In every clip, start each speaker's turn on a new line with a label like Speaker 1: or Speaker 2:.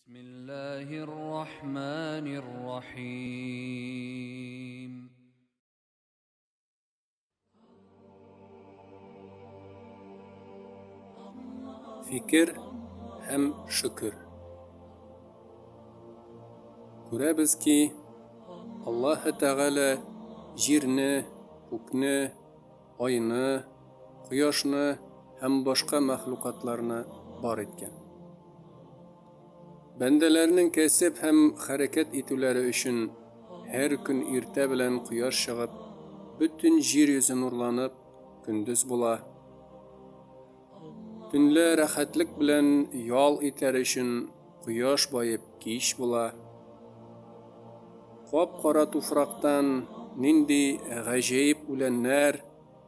Speaker 1: بسم الله الرحمن الرحيم
Speaker 2: Fikir hem şükür. Görəbiz ki, Allah Teala jirni, kökni, ayını, quyoshni hem başka mahlukatlarını bar etken. Bendelerinin kesip hem hareket etüleri üçün her gün irte bilen quyosh шығып, bütün jir yüzü nurlanıp, gündüz bula. Tünle rahatlık bilen yol eter üçün quyosh bayıp kiş bula. Qop-qora tufraqtan nindi gajayip ulenler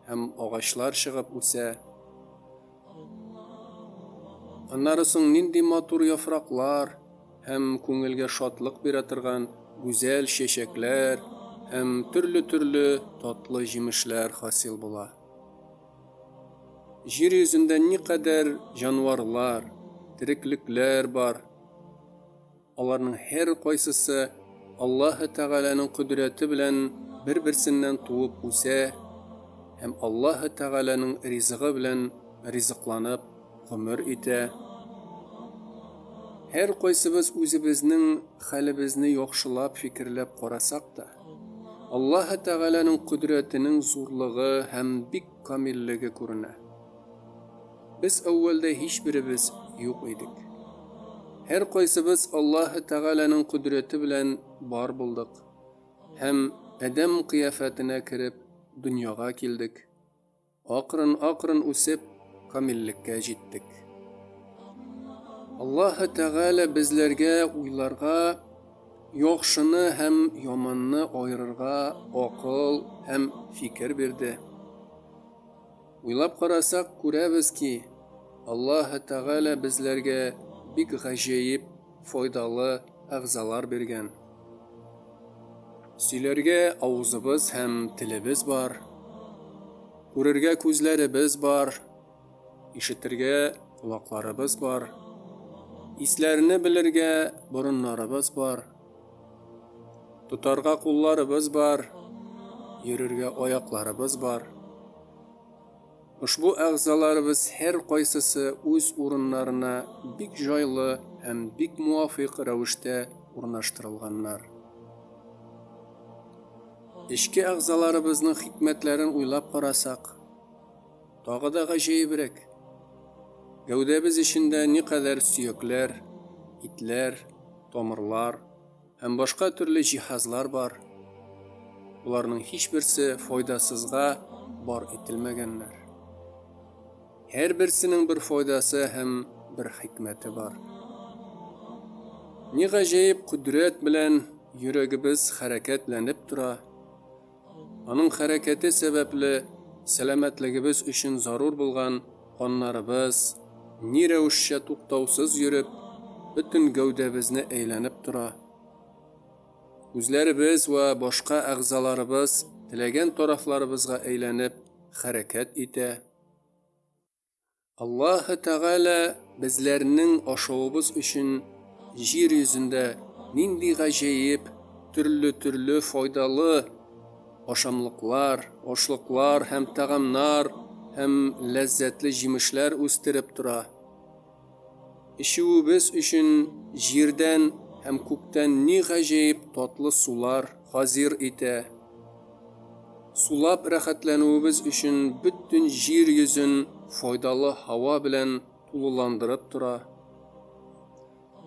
Speaker 2: hem ağaçlar шығып üse. Anları soň nindi matur yapraqlar hem көңелгә şatlık biratırgan güzel şeşekler hem türlü tatlı jimişler hasil bula. Jir yüzünde ne kadar janwarlar, tiriklikler bar. Onların her qaysysı Allah Teala'nın kudreti bilen bir-birsinden tuğup üse hem Allah Teala'nın rizqi bilen rizqlanıp ömür ite. Her qaysыбыз özübizning halimizni yaxshilab fikrlab qarasak da Allah Teala'nın kudretinin zorluğu hem bik kamilligi ko'rina. Biz avvalda hech birimiz yo'q edik. Her qaysыбыз Allah Teala'nın kudreti bilen bar buldik. Hem adam qiyafetine kirib dunyoga keldik. Aqrin o'sib kamillikka jetdik. Allah Teala bizlerge uylarga yaxshini hem yomanni ayırırga aql hem fikir berdi. Uylab qarasak ko'ramiz ki Allah Teala bizlerge bik gajayip foydalı a'zalar bergen. Sizlerge ağzımız hem tilimiz var. Görürge gözlerimiz var. İşitirge kulaklarımız var. İslerini bilirge burunlarımız var. Tutarga kollarımız var. Yürürge ayaklarımız var. Ushbu a'zalarımız her qaysysı öz urunlarına bik joylı hem bik muvafiq ravishda o'rnashtirilganlar. Eski a'zalarımızning hikmetlerini uylab qarasak, tog'ida g'ajayibrek. Gövdemiz içinde ne kadar suyaklar, itler, tomirlar hem başka türlü cihazlar var. Bularning hiçbirisi foydasızga bar etilmegenler. Her birisinin bir foydası hem bir hikmeti var. Ne gajayip kudret bilen yüreğimiz hareketlenip dura. Onun hareketi sebepli selametligimiz üçün zarur bulgan qonlarımız ne rəvişçə toxtavsız yürüp, bütün gövdəmizni eğlenip dura. Gözlərimiz ve başka a'zalarımız tilegen taraflarımızga eğlenip hareket ite. Allah Teala bizlerinin aşağımız üçün jir yüzünde nindi gajayip, türlü faydalı aşamlıklar, oşluklar hem tağamlar hem lezzetli jimişler üstirip dura. İşi biz üçün jirden hem kökten ne gajayip tatlı sular hazır ite. Sulab rahatlanubuz üçün bütün jir yüzün faydalı hava bilen tululandırıp dura.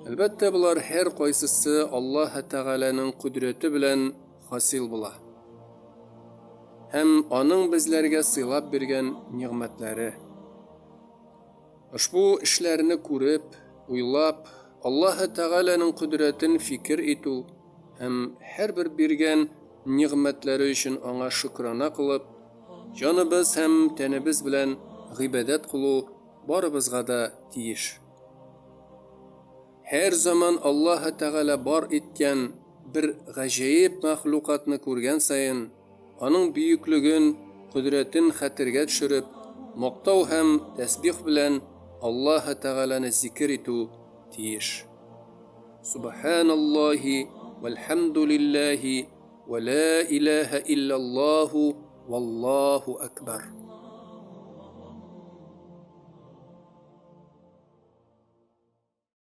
Speaker 2: Elbette bular her qaysysı Allah Teala'nın kudreti bilen hasil bula. Hem onun bizlerge sılab bergen nimetleri. Ushbu işlerini görüp, uylab, Allah Teala'nın kudretin fikir etu, hem her bir bergen nimetleri üçün ona şükrana kılıp, canımız hem tenimiz bilen g'ibadat kılu barımızga da tiyiş. Her zaman Allah Teala bar etken bir gajayip mahlukatni ko'rgan sayin, onun büyüklüğün, kudretin xatirga düşürüp, maqtav hem tesbih bilen Allah Teala'nı zikir etu tiyiş. Subhanallahi velhamdülillahi ve la ilahe illallahu vallahu ekber.